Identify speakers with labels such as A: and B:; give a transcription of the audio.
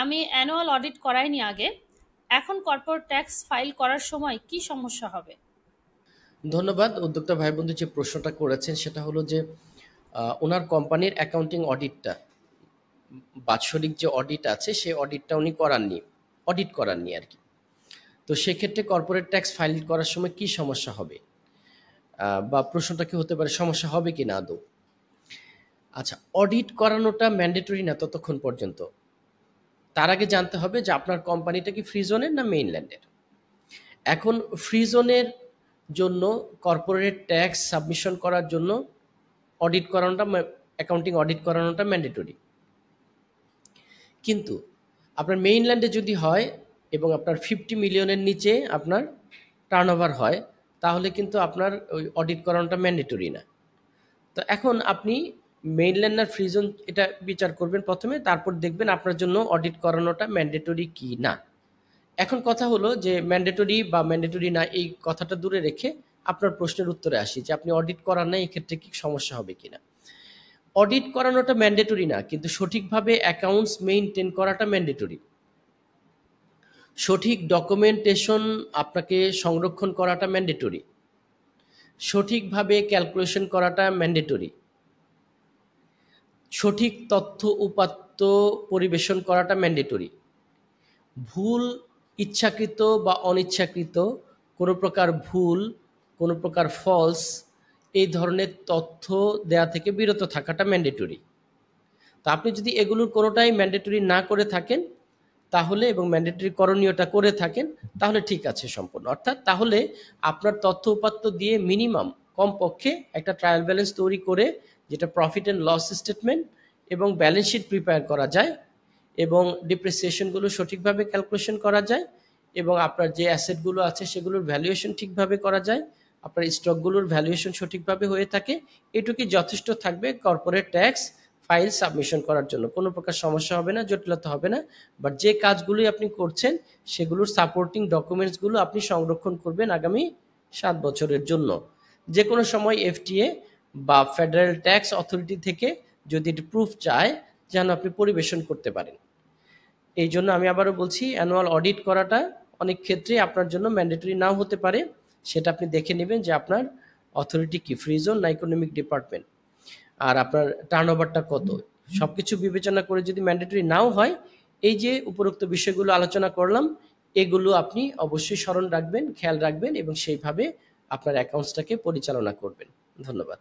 A: আমি annual audit করাইনি আগে। এখন কর্পোরেট ট্যাক্স ফাইল করার সময় কি সমস্যা হবে?
B: ধন্যবাদ। উদ্যোক্তা ভাই বন্ধু যে প্রশ্নটা করেছেন সেটা হলো যে ওনার কোম্পানির অ্যাকাউন্টিং অডিটটা, বাৎসরিক যে অডিট আছে সেই অডিটটা উনি করাননি, অডিট করাননি আর কি। তো সেক্ষেত্রে কর্পোরেট ট্যাক্স ফাইল করার সময় কি সমস্যা হবে, বা প্রশ্নটা কি হতে পারে সমস্যা হবে কি না আদৌ। আচ্ছা, অডিট করানোটা ম্যান্ডেটরি না ততক্ষণ পর্যন্ত। তার আগে জানতে হবে যে আপনার কোম্পানিটা কি ফ্রি জোনের না মেইনল্যান্ডের। এখন ফ্রি জোনের জন্য কর্পোরেট ট্যাক্স সাবমিশন করার জন্য অডিট করানোটা, অ্যাকাউন্টিং অডিট করানোটা ম্যান্ডেটরি। কিন্তু আপনার মেইনল্যান্ডে যদি হয় এবং আপনার 50 মিলিয়নের নিচে আপনার টার্নওভার হয়, তাহলে কিন্তু আপনার ওই অডিট করানোটা ম্যান্ডেটরি না। তো এখন আপনি মেইনল্যান্ড আর ফ্রি জোন এটা বিচার করবেন প্রথমে, তারপর দেখবেন আপনার জন্য অডিট করানোটা ম্যান্ডেটরি কি না। এখন কথা হলো যে ম্যান্ডেটরি বা ম্যান্ডেটরি না এই কথাটা দূরে রেখে আপনার প্রশ্নের উত্তরে আসি যে আপনি অডিট করান না, এক্ষেত্রে কি সমস্যা হবে কিনা। অডিট করানোটা ম্যান্ডেটরি না, কিন্তু সঠিকভাবে অ্যাকাউন্টস মেইনটেইন করাটা ম্যান্ডেটরি। সঠিক ডকুমেন্টেশন আপনাকে সংরক্ষণ করাটা ম্যান্ডেটরি। সঠিকভাবে ক্যালকুলেশন করাটা ম্যান্ডেটরি। সঠিক তথ্য উপাত্ত পরিবেশন করাটা ম্যান্ডেটরি। ভুল, ইচ্ছাকৃত বা অনিচ্ছাকৃত কোনো প্রকার ভুল, কোনো প্রকার ফলস এই ধরনের তথ্য দেয়া থেকে বিরত থাকাটা ম্যান্ডেটরি। তো আপনি যদি এগুলোর কোনোটাই ম্যান্ডেটরি না করে থাকেন তাহলে, এবং ম্যান্ডেটরি করণীয়টা করে থাকেন, তাহলে ঠিক আছে সম্পূর্ণ। অর্থাৎ তাহলে আপনার তথ্য উপাত্ত দিয়ে মিনিমাম কমপক্ষে একটা ট্রায়াল ব্যালেন্স তৈরি করে, যেটা প্রফিট অ্যান্ড লস স্টেটমেন্ট এবং ব্যালেন্স শিট প্রিপেয়ার করা যায়, এবং ডিপ্রিসিয়েশনগুলো সঠিকভাবে ক্যালকুলেশন করা যায়, এবং আপনার যে অ্যাসেটগুলো আছে সেগুলোর ভ্যালুয়েশন ঠিকভাবে করা যায়, আপনার স্টকগুলোর ভ্যালুয়েশন সঠিকভাবে হয়ে থাকে, এটুকুই যথেষ্ট থাকবে কর্পোরেট ট্যাক্স ফাইল সাবমিশন করার জন্য। কোনো প্রকার সমস্যা হবে না, জটিলতা হবে না। বাট যে কাজগুলোই আপনি করছেন সেগুলোর সাপোর্টিং ডকুমেন্টসগুলো আপনি সংরক্ষণ করবেন আগামী 7 বছরের জন্য। যে কোনো সময় এফটিএ বা ফেডারেল ট্যাক্স অথরিটি থেকে যদি এটি প্রুফ চায়, যেন আপনি পরিবেশন করতে পারেন। এই জন্য আমি আবারও বলছি, অ্যানুয়াল অডিট করাটা অনেক ক্ষেত্রে আপনার জন্য ম্যান্ডেটরি নাও হতে পারে। সেটা আপনি দেখে নেবেন যে আপনার অথরিটি কি, ফ্রি জোন না ইকোনমিক ডিপার্টমেন্ট, আর আপনার টার্নওভারটা কত। সবকিছু বিবেচনা করে যদি ম্যান্ডেটরি নাও হয়, এই যে উপরোক্ত বিষয়গুলো আলোচনা করলাম, এগুলো আপনি অবশ্যই স্মরণ রাখবেন, খেয়াল রাখবেন, এবং সেইভাবে আপনার অ্যাকাউন্টসটাকে পরিচালনা করবেন। ধন্যবাদ।